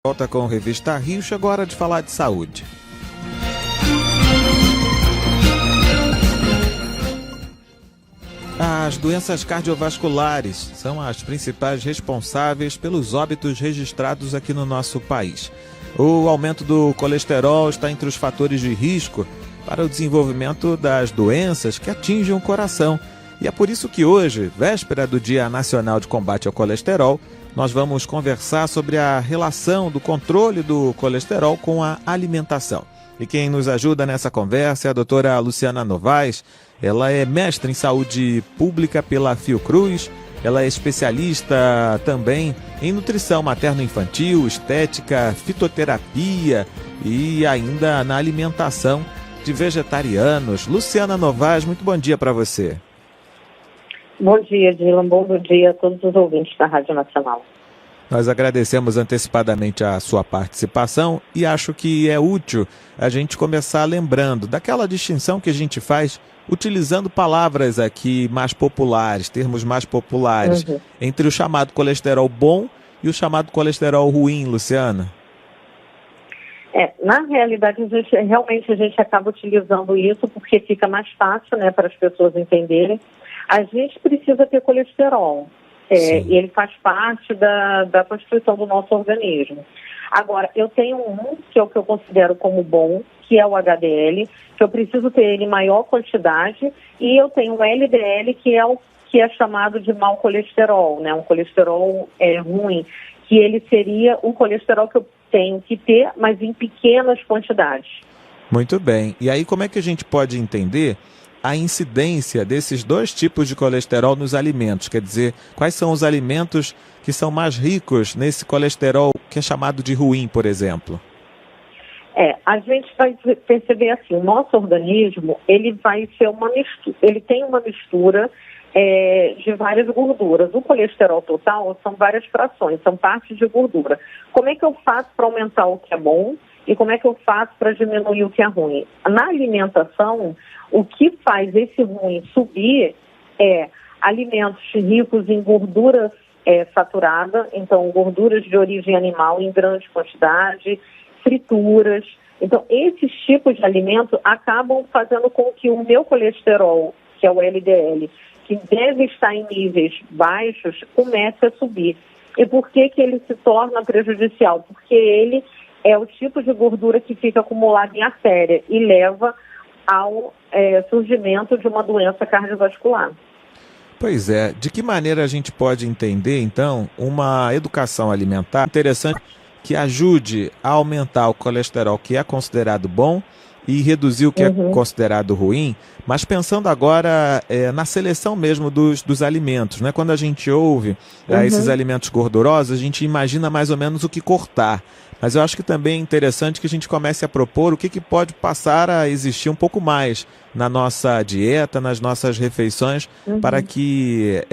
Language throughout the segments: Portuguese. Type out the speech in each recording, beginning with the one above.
Volta com Revista Rio, chegou a hora de falar de saúde. As doenças cardiovasculares são as principais responsáveis pelos óbitos registrados aqui no nosso país. O aumento do colesterol está entre os fatores de risco para o desenvolvimento das doenças que atingem o coração. E é por isso que hoje, véspera do Dia Nacional de Combate ao Colesterol, nós vamos conversar sobre a relação do controle do colesterol com a alimentação. E quem nos ajuda nessa conversa é a doutora Luciana Novaes. Ela é mestre em saúde pública pela Fiocruz, ela é especialista também em nutrição materno-infantil, estética, fitoterapia e ainda na alimentação de vegetarianos. Luciana Novaes, muito bom dia para você. Bom dia, Dylan. Bom dia a todos os ouvintes da Rádio Nacional. Nós agradecemos antecipadamente a sua participação e acho que é útil a gente começar lembrando daquela distinção que a gente faz utilizando palavras aqui mais populares, termos mais populares, entre o chamado colesterol bom e o chamado colesterol ruim, Luciana. Na realidade, realmente a gente acaba utilizando isso porque fica mais fácil, né, para as pessoas entenderem. A gente precisa ter colesterol. E ele faz parte da constituição do nosso organismo. Agora, eu tenho que é o que eu considero como bom, que é o HDL, que eu preciso ter ele em maior quantidade, e eu tenho o LDL, que é chamado de mau colesterol, né? Um colesterol ruim, que ele seria o colesterol que eu tenho que ter, mas em pequenas quantidades. Muito bem. E aí, como é que a gente pode entender a incidência desses dois tipos de colesterol nos alimentos? Quer dizer, quais são os alimentos que são mais ricos nesse colesterol que é chamado de ruim, por exemplo? A gente vai perceber assim, o nosso organismo, ele vai ser uma mistura, ele tem uma mistura de várias gorduras. O colesterol total são várias frações, são partes de gordura. Como é que eu faço para aumentar o que é bom e como é que eu faço para diminuir o que é ruim? Na alimentação, o que faz esse ruim subir é alimentos ricos em gorduras saturadas, então gorduras de origem animal em grande quantidade, frituras. Então, esses tipos de alimentos acabam fazendo com que o meu colesterol, que é o LDL, que deve estar em níveis baixos, comece a subir. E por que ele se torna prejudicial? Porque ele é o tipo de gordura que fica acumulada em artéria e leva ao surgimento de uma doença cardiovascular. Pois é. De que maneira a gente pode entender, então, uma educação alimentar interessante que ajude a aumentar o colesterol que é considerado bom e reduzir o que é considerado ruim, mas pensando agora na seleção mesmo dos alimentos, né? Quando a gente ouve esses alimentos gordurosos, a gente imagina mais ou menos o que cortar. Mas eu acho que também é interessante que a gente comece a propor o que pode passar a existir um pouco mais na nossa dieta, nas nossas refeições, para que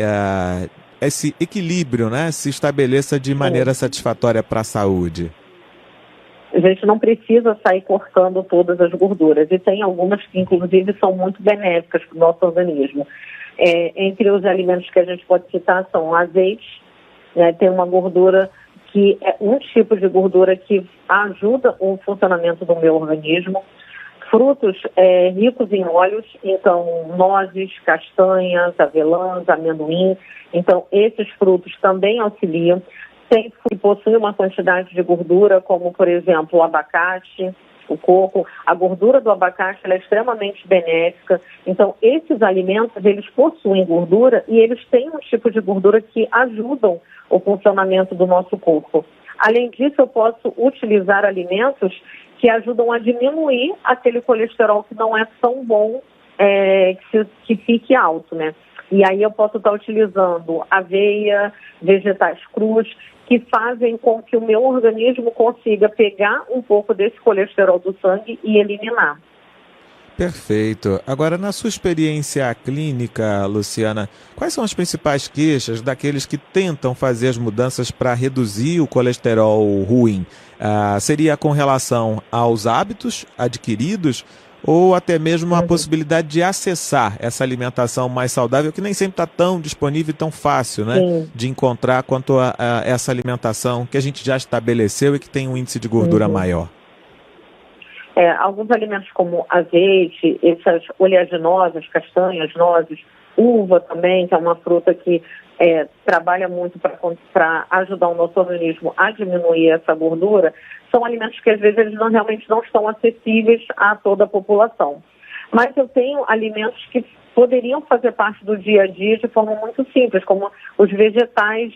esse equilíbrio, né, se estabeleça de maneira satisfatória para a saúde. A gente não precisa sair cortando todas as gorduras, e tem algumas que, inclusive, são muito benéficas para o nosso organismo. Entre os alimentos que a gente pode citar são azeite, né, tem uma gordura que é um tipo de gordura que ajuda o funcionamento do meu organismo. Frutos ricos em óleos, então nozes, castanhas, avelãs, amendoim. Então, esses frutos também auxiliam. Tem que possui uma quantidade de gordura, como, por exemplo, o abacate, o coco. A gordura do abacate ela é extremamente benéfica. Então, esses alimentos, eles possuem gordura e eles têm um tipo de gordura que ajudam o funcionamento do nosso corpo. Além disso, eu posso utilizar alimentos que ajudam a diminuir aquele colesterol que não é tão bom, que fique alto, né? E aí eu posso estar utilizando aveia, vegetais crus, que fazem com que o meu organismo consiga pegar um pouco desse colesterol do sangue e eliminar. Perfeito. Agora, na sua experiência clínica, Luciana, quais são as principais queixas daqueles que tentam fazer as mudanças para reduzir o colesterol ruim? Seria com relação aos hábitos adquiridos ou até mesmo a possibilidade de acessar essa alimentação mais saudável, que nem sempre está tão disponível e tão fácil, né, de encontrar quanto a essa alimentação que a gente já estabeleceu e que tem um índice de gordura maior? Alguns alimentos como azeite, essas oleaginosas, castanhas, nozes, uva também, que é uma fruta que trabalha muito para ajudar o nosso organismo a diminuir essa gordura, são alimentos que às vezes eles realmente não estão acessíveis a toda a população. Mas eu tenho alimentos que poderiam fazer parte do dia a dia de forma muito simples, como os vegetais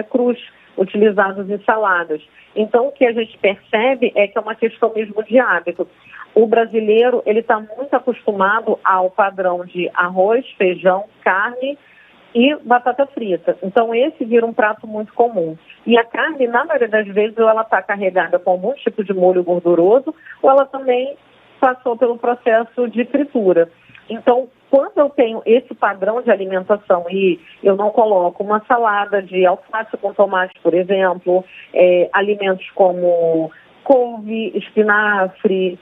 crus, utilizados em saladas. Então, o que a gente percebe é que é uma questão mesmo de hábito. O brasileiro, ele está muito acostumado ao padrão de arroz, feijão, carne e batata frita. Então, esse vira um prato muito comum. E a carne, na maioria das vezes, ou ela está carregada com algum tipo de molho gorduroso, ou ela também passou pelo processo de fritura. Então, quando eu tenho esse padrão de alimentação e eu não coloco uma salada de alface com tomate, por exemplo, alimentos como couve, espinafre,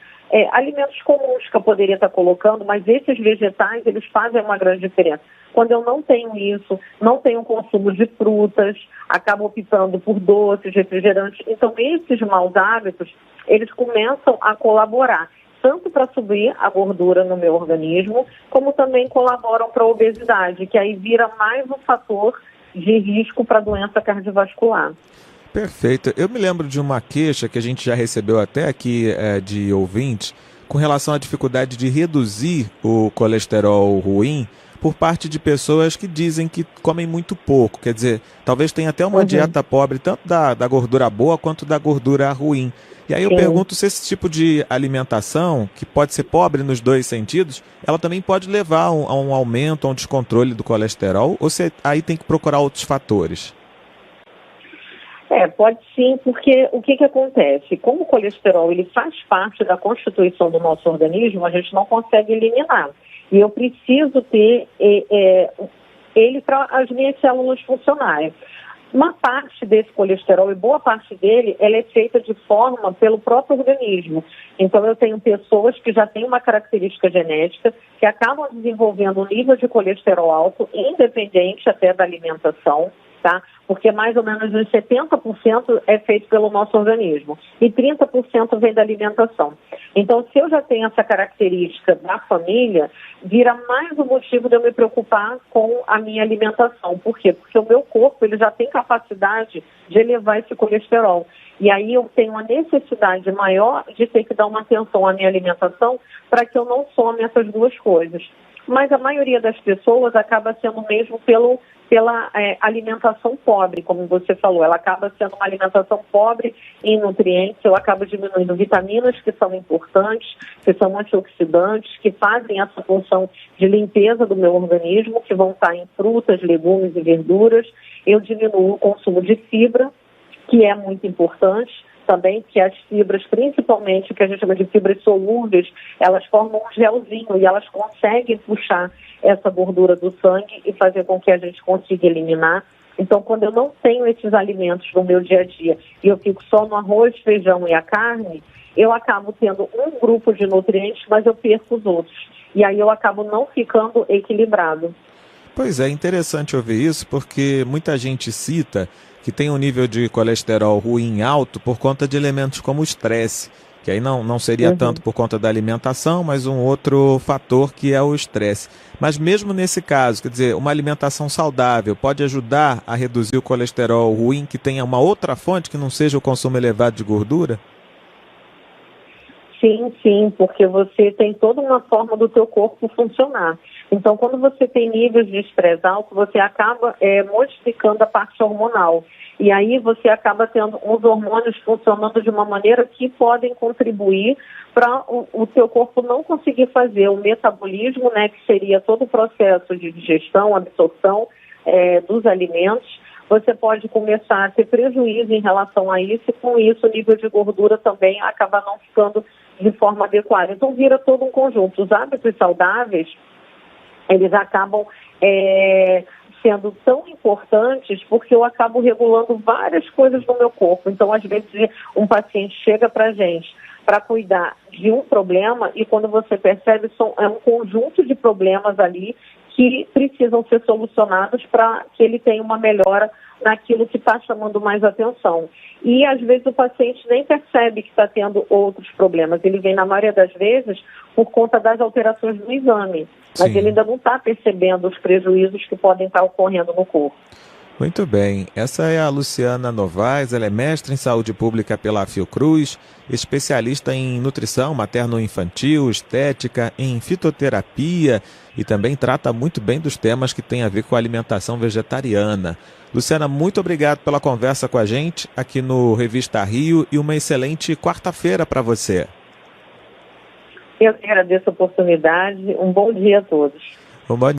alimentos comuns que eu poderia estar colocando, mas esses vegetais, eles fazem uma grande diferença. Quando eu não tenho isso, não tenho consumo de frutas, acabo optando por doces, refrigerantes. Então, esses maus hábitos, eles começam a colaborar, tanto para subir a gordura no meu organismo, como também colaboram para a obesidade, que aí vira mais um fator de risco para doença cardiovascular. Perfeito. Eu me lembro de uma queixa que a gente já recebeu até aqui de ouvintes com relação à dificuldade de reduzir o colesterol ruim por parte de pessoas que dizem que comem muito pouco. Quer dizer, talvez tenha até uma dieta pobre, tanto da gordura boa quanto da gordura ruim. E aí eu pergunto se esse tipo de alimentação, que pode ser pobre nos dois sentidos, ela também pode levar a um aumento, a um descontrole do colesterol, ou se aí tem que procurar outros fatores? Pode sim, porque o que acontece? Como o colesterol ele faz parte da constituição do nosso organismo, a gente não consegue eliminar. E eu preciso ter ele para as minhas células funcionarem. Uma parte desse colesterol, e boa parte dele, ela é feita de forma pelo próprio organismo. Então, eu tenho pessoas que já têm uma característica genética, que acabam desenvolvendo um nível de colesterol alto, independente até da alimentação, tá? Porque mais ou menos uns 70% é feito pelo nosso organismo e 30% vem da alimentação. Então, se eu já tenho essa característica da família, vira mais um motivo de eu me preocupar com a minha alimentação. Por quê? Porque o meu corpo ele já tem capacidade de elevar esse colesterol. E aí eu tenho uma necessidade maior de ter que dar uma atenção à minha alimentação para que eu não some essas duas coisas. Mas a maioria das pessoas acaba sendo mesmo pela alimentação pobre, como você falou. Ela acaba sendo uma alimentação pobre em nutrientes, eu acabo diminuindo vitaminas que são importantes, que são antioxidantes, que fazem essa função de limpeza do meu organismo, que vão estar em frutas, legumes e verduras. Eu diminuo o consumo de fibra, que é muito importante também, que as fibras, principalmente o que a gente chama de fibras solúveis, elas formam um gelzinho e elas conseguem puxar essa gordura do sangue e fazer com que a gente consiga eliminar. Então, quando eu não tenho esses alimentos no meu dia a dia e eu fico só no arroz, feijão e a carne, eu acabo tendo um grupo de nutrientes, mas eu perco os outros. E aí eu acabo não ficando equilibrado. Pois é, interessante ouvir isso, porque muita gente cita que tem um nível de colesterol ruim alto por conta de elementos como o estresse, que aí não seria tanto por conta da alimentação, mas um outro fator que é o estresse. Mas mesmo nesse caso, quer dizer, uma alimentação saudável pode ajudar a reduzir o colesterol ruim que tenha uma outra fonte que não seja o consumo elevado de gordura? Sim, porque você tem toda uma forma do teu corpo funcionar. Então, quando você tem níveis de estresse alto, você acaba modificando a parte hormonal. E aí você acaba tendo uns hormônios funcionando de uma maneira que podem contribuir para o teu corpo não conseguir fazer o metabolismo, né, que seria todo o processo de digestão, absorção dos alimentos. Você pode começar a ter prejuízo em relação a isso e com isso o nível de gordura também acaba não ficando de forma adequada. Então vira todo um conjunto. Os hábitos saudáveis, eles acabam sendo tão importantes porque eu acabo regulando várias coisas no meu corpo. Então, às vezes, um paciente chega para a gente para cuidar de um problema e quando você percebe, é um conjunto de problemas ali que precisam ser solucionados para que ele tenha uma melhora naquilo que está chamando mais atenção. E, às vezes, o paciente nem percebe que está tendo outros problemas. Ele vem, na maioria das vezes, por conta das alterações do exame. Mas ele ainda não está percebendo os prejuízos que podem estar ocorrendo no corpo. Muito bem. Essa é a Luciana Novaes, ela é mestre em saúde pública pela Fiocruz, especialista em nutrição materno-infantil, estética, em fitoterapia e também trata muito bem dos temas que têm a ver com a alimentação vegetariana. Luciana, muito obrigado pela conversa com a gente aqui no Revista Rio e uma excelente quarta-feira para você. Eu que agradeço a oportunidade. Um bom dia a todos. Um bom